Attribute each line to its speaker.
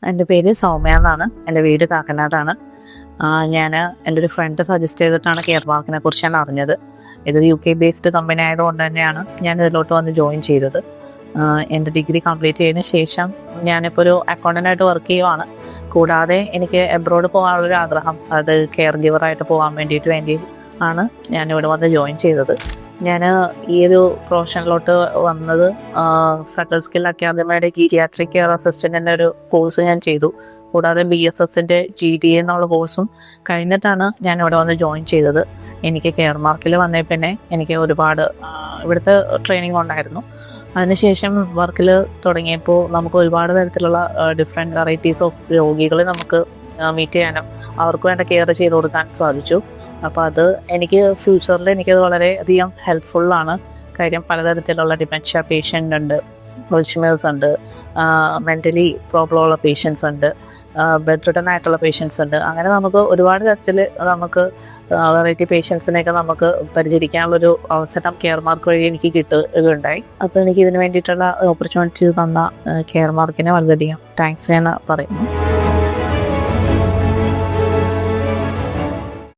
Speaker 1: എൻ്റെ പേര് സൗമ്യ എന്നാണ്. എൻ്റെ വീട് കാക്കനാടാണ്. ഞാൻ എൻ്റെ ഒരു ഫ്രണ്ട് സജസ്റ്റ് ചെയ്തിട്ടാണ് കെയർ മാർക്കിനെ കുറിച്ച് ഞാൻ അറിഞ്ഞത്. ഇതൊരു UK ബേസ്ഡ് കമ്പനി ആയതുകൊണ്ട് തന്നെയാണ് ഞാൻ ഇതിലോട്ട് വന്ന് ജോയിൻ ചെയ്തത്. എൻ്റെ ഡിഗ്രി കംപ്ലീറ്റ് ചെയ്തതിന് ശേഷം ഞാനിപ്പോൾ ഒരു അക്കൗണ്ടൻ്റായിട്ട് വർക്ക് ചെയ്യുവാണ്. കൂടാതെ എനിക്ക് എബ്രോഡ് പോകാനുള്ളൊരു ആഗ്രഹം, അത് കെയർ ഗിവറായിട്ട് പോകാൻ വേണ്ടി ആണ് ഞാനിവിടെ വന്ന് ജോയിൻ ചെയ്തത്. ഞാൻ ഈ ഒരു പ്രൊഫഷനിലോട്ട് വന്നത് ഫെഡറൽ സ്കിൽ അക്കാദമിയുടെ ഗീരിയാട്രിക് കെയർ അസിസ്റ്റൻറ്റിൻ്റെ ഒരു കോഴ്സ് ഞാൻ ചെയ്തു. കൂടാതെ BSSൻ്റെ GDA എന്നുള്ള കോഴ്സും കഴിഞ്ഞിട്ടാണ് ഞാൻ ഇവിടെ വന്ന് ജോയിൻ ചെയ്തത്. എനിക്ക് കെയർ മാർക്കിൽ വന്നേ പിന്നെ എനിക്ക് ഒരുപാട് ഇവിടുത്തെ ട്രെയിനിങ് ഉണ്ടായിരുന്നു. അതിനുശേഷം വർക്കിൽ തുടങ്ങിയപ്പോൾ നമുക്ക് ഒരുപാട് തരത്തിലുള്ള ഡിഫറെൻറ്റ് വെറൈറ്റീസ് ഓഫ് രോഗികളെ നമുക്ക് മീറ്റ് ചെയ്യാനും അവർക്ക് വേണ്ട കെയർ ചെയ്ത് കൊടുക്കാൻ സാധിച്ചു. അപ്പോൾ അത് എനിക്ക് ഫ്യൂച്ചറിൽ എനിക്കത് വളരെയധികം ഹെൽപ്ഫുള്ളാണ്. കാര്യം പലതരത്തിലുള്ള ഡിമെൻഷ്യ പേഷ്യൻ്റ് ഉണ്ട്, അൾഷിമേഴ്സ് ഉണ്ട്, മെൻ്റലി പ്രോബ്ലം ഉള്ള പേഷ്യൻസ് ഉണ്ട്, ബെഡ് റിട്ടൺ ആയിട്ടുള്ള പേഷ്യൻസ് ഉണ്ട്. അങ്ങനെ നമുക്ക് ഒരുപാട് തരത്തിൽ നമുക്ക് വെറൈറ്റി പേഷ്യൻസിനെയൊക്കെ നമുക്ക് പരിചരിക്കാനുള്ളൊരു അവസരം കെയർ മാർക്ക് വഴി എനിക്ക് കിട്ടുകയുണ്ടായി. അപ്പോൾ എനിക്ക് ഇതിന് വേണ്ടിയിട്ടുള്ള ഓപ്പർച്യൂണിറ്റി തന്ന കെയർ മാർക്കിനെ വളരെയധികം താങ്ക്സ് ഞാൻ പറയുന്നു.